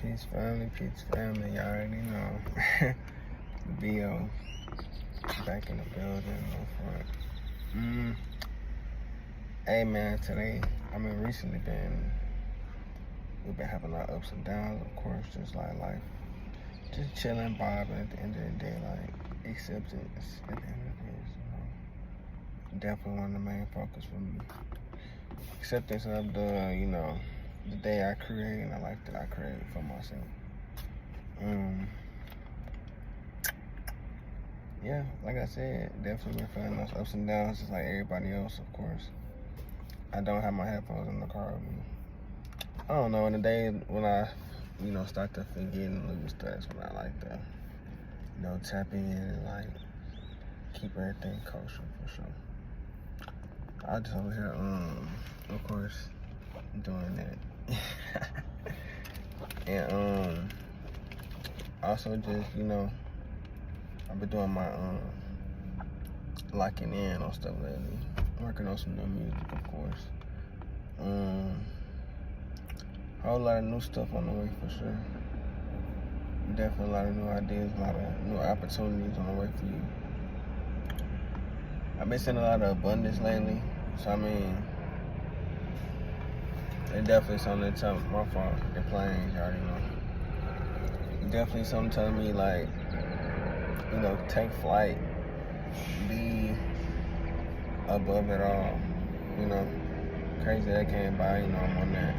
Peace family, y'all already know. B.O. back in the building, no front. Hey man, today, recently we've been having our ups and downs, of course, just like life. Just chilling, vibing at the end of the day, like acceptance at the end of the day, definitely one of the main focus for me. Acceptance of the day I create and the life that I create for myself. Yeah, like I said, definitely been feeling those ups and downs just like everybody else, of course. I don't have my headphones in the car with me. I don't know, in the day when I, start to forget and lose, that's when I like to, tap in and like keep everything kosher for sure. I just over here, of course, doing that. And also just, I've been doing my locking in on stuff lately. Working on some new music, of course. Whole lot of new stuff on the way for sure. Definitely a lot of new ideas, a lot of new opportunities on the way for you. I've been seeing a lot of abundance lately, so it definitely something to tell my fault. The planes, you already know. Definitely something telling me like, take flight, be above it all. Crazy that came by. I'm on that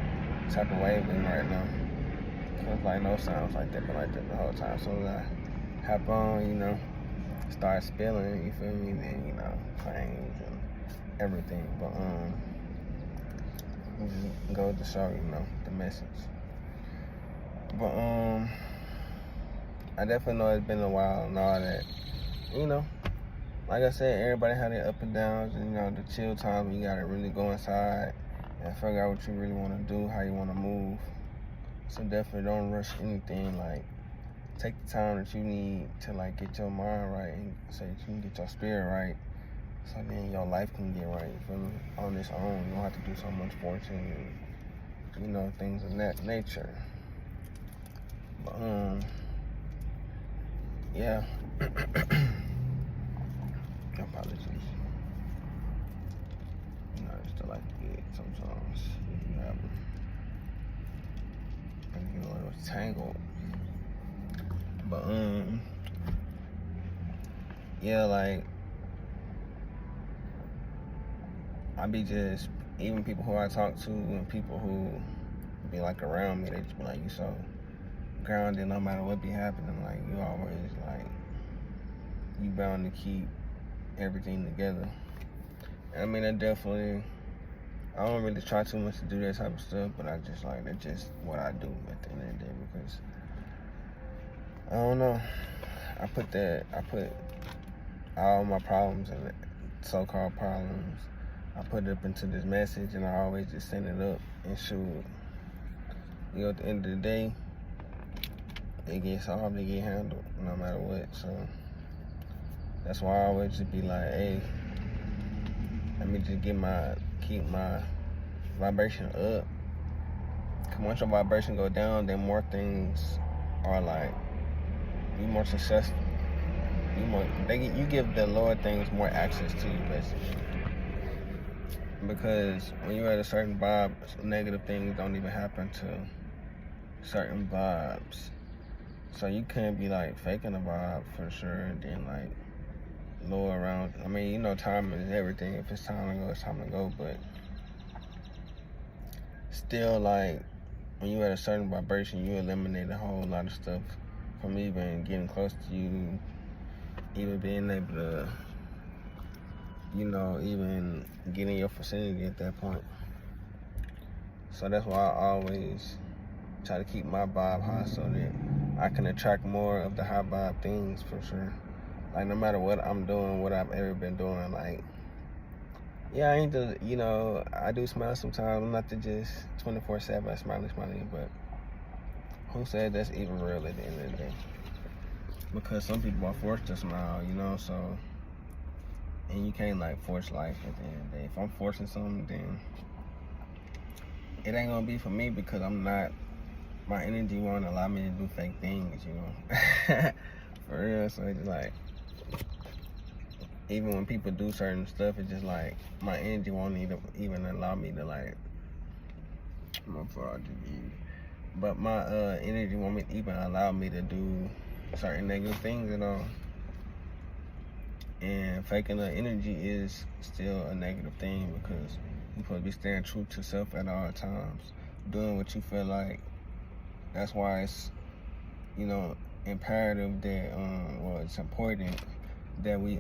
type of wavelength right now. Feels like no sounds like that, but like that the whole time. So I hop on, start spilling. You feel me? Then planes and everything. But just go to show the message. But I definitely know it's been a while and all that. Like I said, everybody had their up and downs, and the chill times when you gotta really go inside and figure out what you really want to do, how you want to move. So definitely don't rush anything. Like, take the time that you need to like get your mind right, and so that you can get your spirit right, so then your life can get right. You feel me? On its own, you don't have to do so much fortune and things of that nature. But yeah. Apologies. I just like to get some songs if you have them. And it was tangled. But yeah, like I be just, even people who I talk to and people who be like around me, they just be like, you so grounded no matter what be happening. Like, you always like, you bound to keep everything together. And that definitely, I don't really try too much to do that type of stuff, but I just like, that's just what I do at the end of the day, because I don't know, I put all my problems and so-called problems, I put it up into this message, and I always just send it up and shoot. At the end of the day, it gets solved, it get handled, no matter what. So that's why I always just be like, hey, let me just keep my vibration up. Cause once your vibration go down, then more things are like, you more successful. You give the lower things more access to you, basically. Because when you're at a certain vibe, negative things don't even happen to certain vibes. So you can't be like faking a vibe for sure, and then like lower around. Time is everything. If it's time to go, it's time to go. But still, like, when you at a certain vibration, you eliminate a whole lot of stuff from even getting close to you, even being able to, even get in your vicinity at that point. So that's why I always try to keep my vibe high, so that I can attract more of the high vibe things for sure. Like, no matter what I'm doing, what I've ever been doing, like, yeah, I ain't I do smile sometimes. I'm not just 24/7 smiley, but who said that's even real at the end of the day? Because some people are forced to smile, so, and you can't like force life at the end of the day. If I'm forcing something, then it ain't gonna be for me, because I'm not my energy won't allow me to do fake things, you know. For real. So it's like, even when people do certain stuff, it's just like my energy won't even allow me to like. But my energy won't even allow me to do certain negative things at all. And faking the energy is still a negative thing, because you're supposed to be staying true to self at all times, doing what you feel like. That's why it's, you know, imperative that it's important that we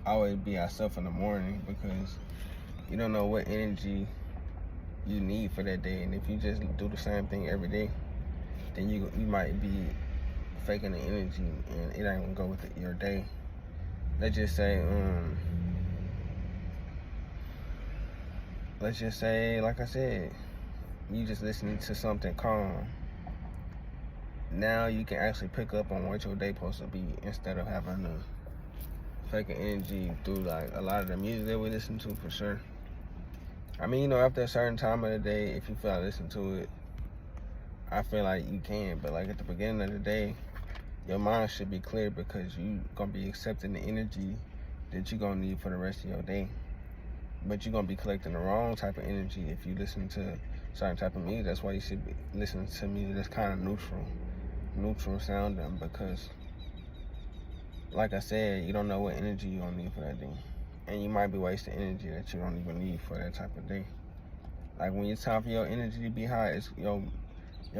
always be ourselves in the morning, because you don't know what energy you need for that day. And if you just do the same thing every day, then you might be faking the energy and it ain't gonna go with your day. Let's just say, like I said, you just listening to something calm. Now you can actually pick up on what your day supposed to be, instead of having to fake energy through like a lot of the music that we listen to, for sure. I mean, you know, after a certain time of the day, if you feel like listening to it, I feel like you can. But like at the beginning of the day, your mind should be clear, because you gonna be accepting the energy that you gonna need for the rest of your day. But you're gonna be collecting the wrong type of energy if you listen to certain type of music. That's why you should be listening to music that's kind of neutral sounding, because like I said, you don't know what energy you're gonna need for that day. And you might be wasting energy that you don't even need for that type of day. Like when it's time for your energy to be high, it's your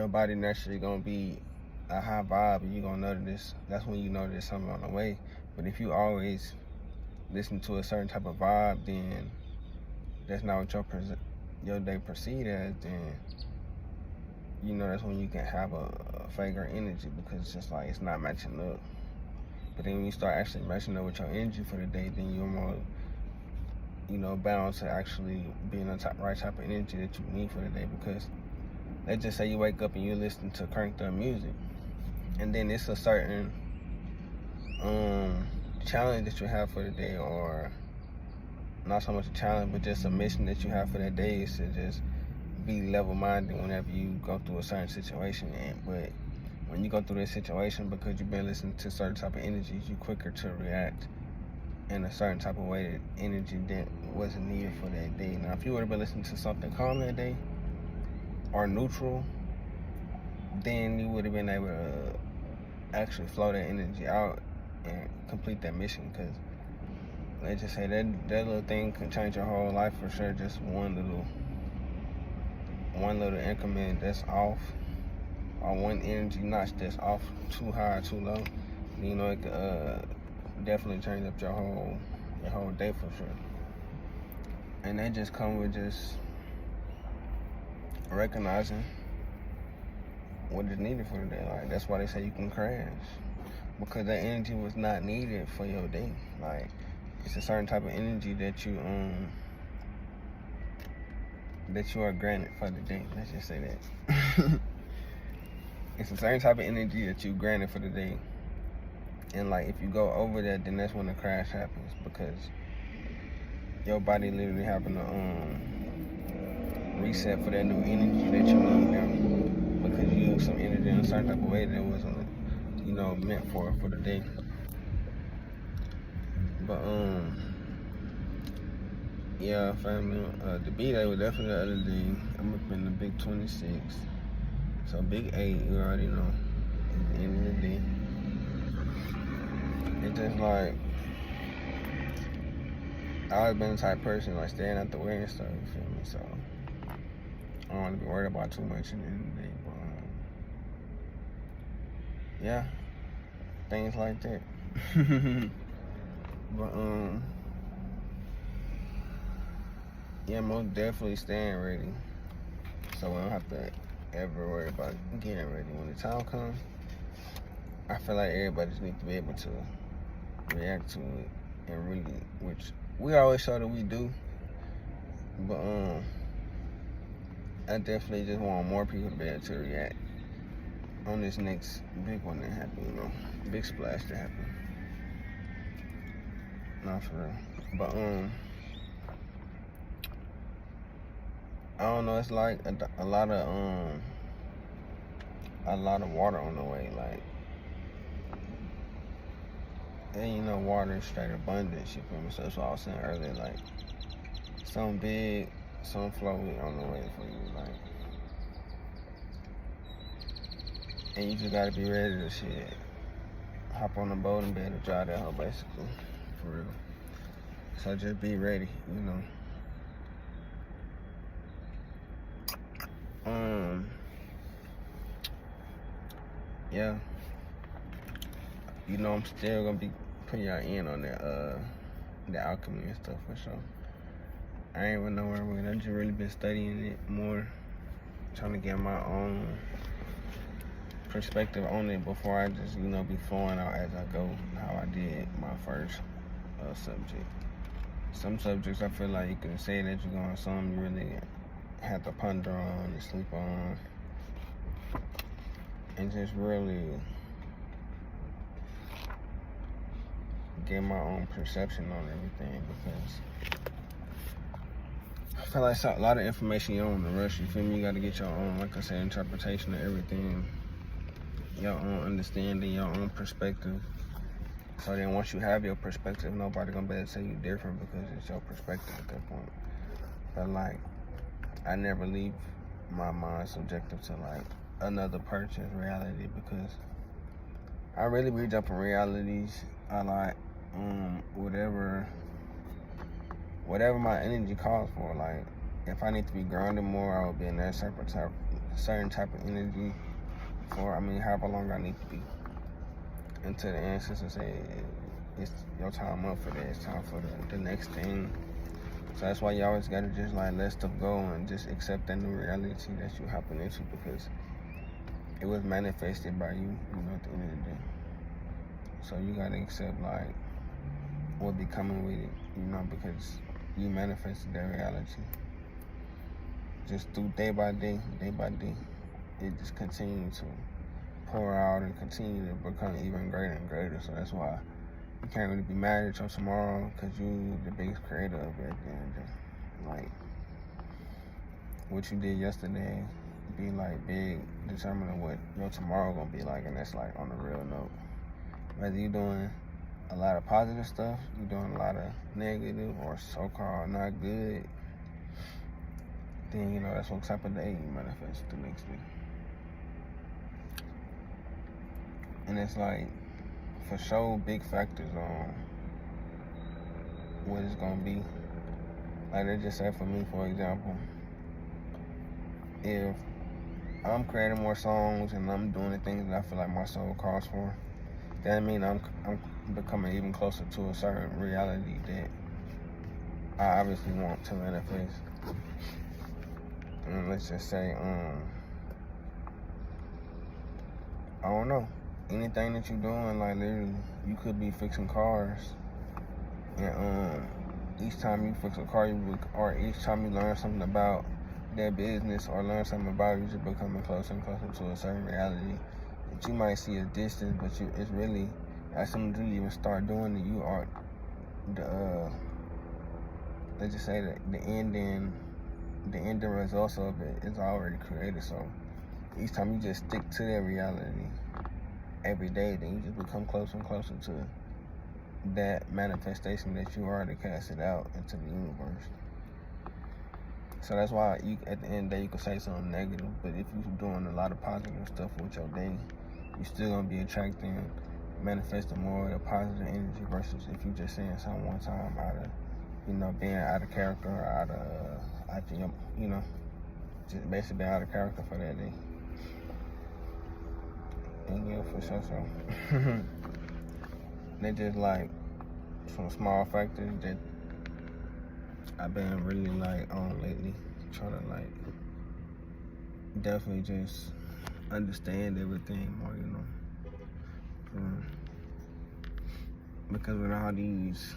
body naturally gonna be a high vibe, and you're gonna notice. That's when you know there's something on the way. But if you always listen to a certain type of vibe, then that's not what your day proceed as, then you know that's when you can have a faker energy, because it's just like it's not matching up. But then when you start actually matching up with your energy for the day, then you're more, you know, bound to actually being the right type of energy that you need for the day. Because let's just say you wake up and you listen to cranked up music, and then it's a certain challenge that you have for the day, or not so much a challenge, but just a mission that you have for that day, is to just be level-minded whenever you go through a certain situation. But when you go through this situation, because you've been listening to certain type of energies, you're quicker to react in a certain type of way that energy that wasn't needed for that day. Now, if you would have been listening to something calm that day, or neutral, then you would have been able to actually flow that energy out and complete that mission. Because let's just say that little thing can change your whole life, for sure. Just one little increment that's off, or one energy notch that's off too high or too low, you know, it could definitely change up your whole day, for sure. And that just come with just recognizing what is needed for the day. Like, that's why they say you can crash, because that energy was not needed for your day. Like, it's a certain type of energy that you are granted for the day. Let's just say that. It's a certain type of energy that you granted for the day. And like, if you go over that, then that's when the crash happens, because your body literally having to reset for that new energy that you need now, because you used some energy in a certain type of way that wasn't, you know, meant for the day. But yeah, family, the B-Day was definitely the other day. I'm up in the big 26. So big 8, you already know, at the end of the day. It's just like, I always been the type of person, like, staying out the way and stuff, you feel me? So I don't want to be worried about too much at the end of the day. But yeah, things like that. But yeah, most definitely staying ready, so we don't have to ever worry about getting ready when the time comes. I feel like everybody just needs to be able to react to it, and really, which we always show that we do. But I definitely just want more people to be able to react on this next big one that happened, you know, big splash that happened. Not for real. But I don't know, it's like a lot of a lot of water on the way, like, and you know, water is straight abundance, you feel me? So that's what I was saying earlier, like, something big, something flowy on the way for you, like, and you just gotta be ready to shit. Hop on the boat and be able to drive that hoe, basically, for real. So just be ready, you know. Yeah. You know, I'm still gonna be putting y'all in on that, the alchemy and stuff for sure. I ain't even know where I'm going. I've just really been studying it more, trying to get my own perspective on it before I just, you know, be flowing out as I go, how I did my first subject. Some subjects I feel like you can say that you're going, some you really have to ponder on and sleep on, and just really get my own perception on everything, because I feel like it's a lot of information you don't want to rush, you feel me? You got to get your own, like I said, interpretation of everything, your own understanding, your own perspective. So then once you have your perspective, nobody gonna be able to say you different because it's your perspective at that point. But like, I never leave my mind subjective to like another person's reality, because I really be jumping realities. I like whatever my energy calls for. Like, if I need to be grounded more, I will be in that certain type of energy for, however long I need to be, until the ancestors say it's your time up for that. It's time for the next thing. So that's why you always gotta just like let stuff go and just accept that new reality that you happen into, because it was manifested by you, at the end of the day. So you gotta accept like what be coming with it, because you manifested that reality. Just through day by day, it just continues to pour out and continue to become even greater and greater. So that's why you can't really be mad at your tomorrow, because you the biggest creator of it at the end of the day. Like, what you did yesterday be like big determining what your tomorrow gonna be like, and that's like on a real note. Whether you're doing a lot of positive stuff, you're doing a lot of negative or so-called not good, then that's what type of day you manifest the next day. And it's like, for sure, big factors on what it's gonna be. Like they just said, for me, for example, if I'm creating more songs and I'm doing the things that I feel like my soul calls for, that means I'm becoming even closer to a certain reality that I obviously want to manifest. And let's just say, I don't know, anything that you're doing, like literally, you could be fixing cars, and each time you fix a car, or each time you learn something about that business or learn something about it, you're just becoming closer and closer to a certain reality that you might see a distance, but it's really, as soon as you even start doing it, you are let's just say that the ending results of it is already created. So each time you just stick to that reality every day, then you just become closer and closer to that manifestation that you already casted out into the universe. So that's why at the end of the day, you can say something negative, but if you're doing a lot of positive stuff with your day, you're still gonna be attracting, manifesting more of the positive energy, versus if you just saying something one time out of, being out of character, or out of, just basically being out of character for that day. And yeah, for sure. So they just like some small factors that I've been really like on lately, trying to like definitely just understand everything more, because with all these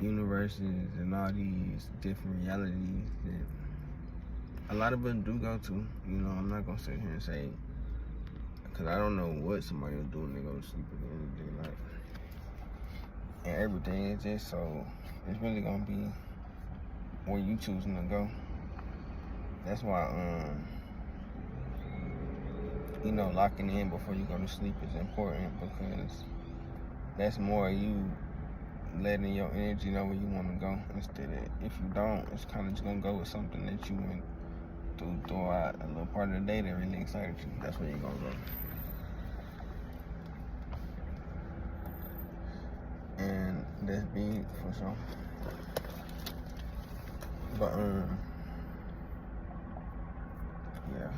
universes and all these different realities that a lot of us do go to, I'm not gonna sit here and say, because I don't know what somebody will do when they go to sleep at the end of the day, like, and everything is just, so it's really gonna be where you choosing to go. That's why locking in before you go to sleep is important, because that's more you letting your energy know where you want to go, instead of, if you don't, it's kind of just going to go with something that you went throughout a little part of the day that really excited you. That's where you're going to go. And that's big for sure. But, yeah.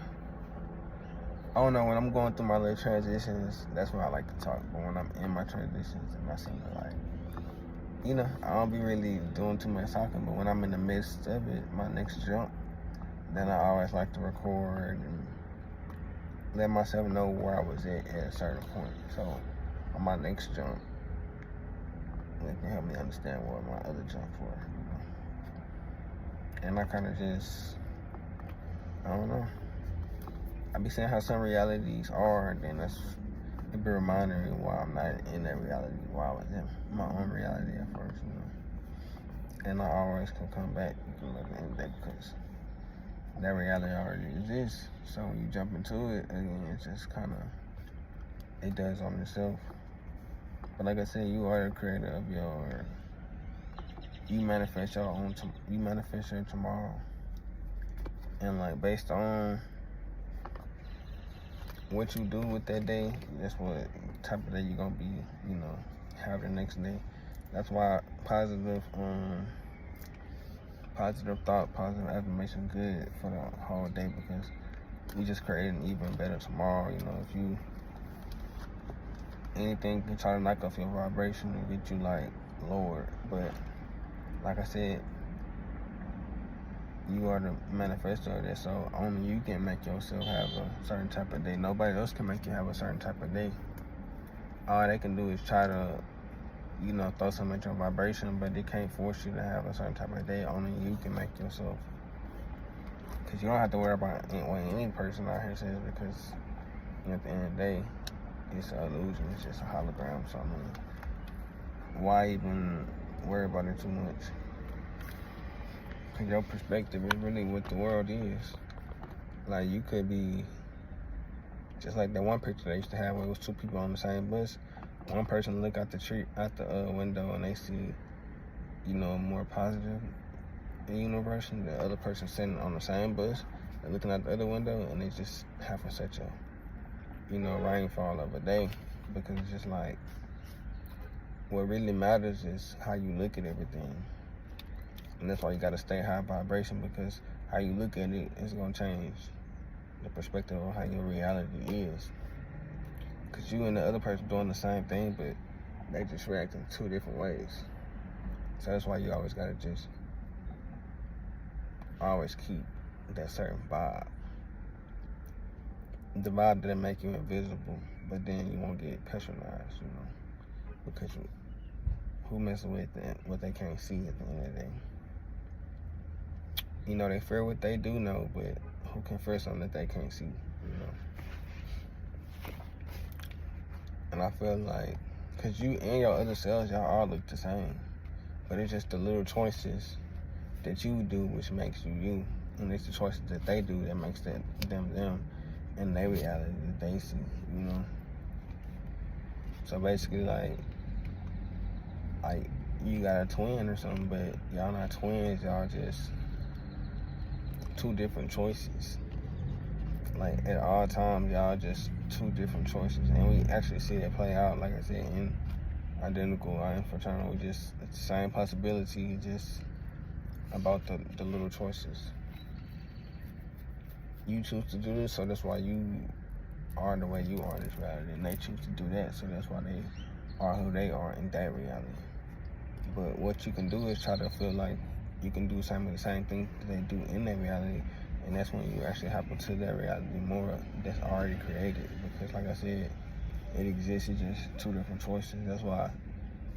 I don't know, when I'm going through my little transitions, that's when I like to talk. But when I'm in my transitions, and I seem to I don't be really doing too much talking, but when I'm in the midst of it, my next jump, then I always like to record and let myself know where I was at a certain point. So on my next jump, it can help me understand what my other jumps were. And I kind of just, I don't know. I be saying how some realities are, and then it be reminding me why I'm not in that reality, why I was in my own reality at first, And I always can come back and look at that, because that reality already exists. So when you jump into it, again, it's just kind of, it does on itself. But like I said, you are the creator of you manifest your tomorrow. And based on what you do with that day, that's what type of day you're gonna be, have the next day. That's why positive thought, positive affirmation good for the whole day, because you just create an even better tomorrow. If anything can try to knock off your vibration and get you lowered, but like I said, you are the manifestor of that, so only you can make yourself have a certain type of day. Nobody else can make you have a certain type of day. All they can do is try to, throw something at your vibration, but they can't force you to have a certain type of day. Only you can make yourself. Because you don't have to worry about what any person out here says, because at the end of the day, it's an illusion. It's just a hologram. So, why even worry about it too much? Because your perspective is really what the world is. You could be just like that one picture they used to have where it was two people on the same bus. One person look out the window and they see, a more positive universe, and the other person sitting on the same bus and looking out the other window, and they just having such a, rainfall of a day. Because it's just what really matters is how you look at everything. And that's why you gotta stay high vibration, because how you look at it is gonna change the perspective of how your reality is. Because you and the other person doing the same thing, but they just react in two different ways. So that's why you always gotta just always keep that certain vibe. The vibe that'll make you invisible, but then you won't get patronized, because who messing with what they can't see at the end of the day? They fear what they do know, but who can fear something that they can't see, And I feel because you and your other selves, y'all all look the same. But it's just the little choices that you do which makes you you. And it's the choices that they do that makes them and their reality that they see, So basically, you got a twin or something, but y'all not twins, y'all just two different choices. At all times, y'all just two different choices. And we actually see it play out, like I said, in identical and fraternal. It's the same possibility, just about the little choices. You choose to do this, so that's why you are the way you are in this reality. And they choose to do that, so that's why they are who they are in that reality. But what you can do is try to feel like you can do some of the same things that they do in that reality, and that's when you actually hop into that reality more that's already created. Because like I said, it exists, it's just two different choices. That's why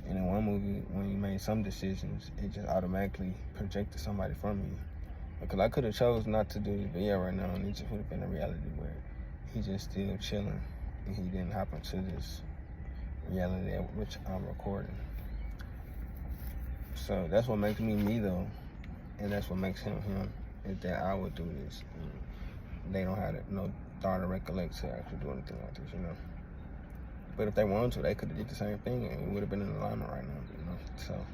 in one movie, when you made some decisions, it just automatically projected somebody from you. Because I could have chose not to do this video right now, and it just would have been a reality where he's just still chilling, and he didn't hop into this reality at which I'm recording. So that's what makes me me, though, and that's what makes him him, is that I would do this. they don't have no thought or recollect to actually do anything like this, you know. But if they wanted to, they could have did the same thing and we would have been in alignment right now, you know. So,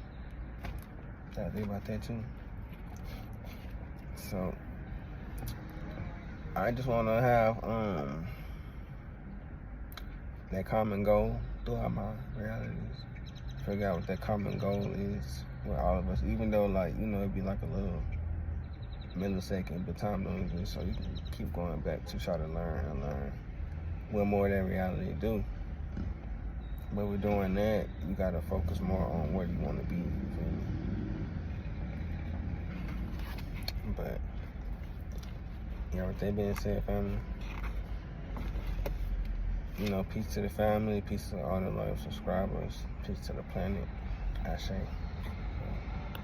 gotta think about that too. So, I just want to have that common goal throughout my realities. Figure out what that common goal is with all of us, even though, like, you know, it'd be like a little millisecond, but time don't exist, so you can keep going back to try to learn and learn what more of that reality do. But we're doing that, you gotta focus more on where you want to be, you feel me? But, you know, with that being said, family, you know, peace to the family, peace to all the loyal subscribers, peace to the planet. Ashe.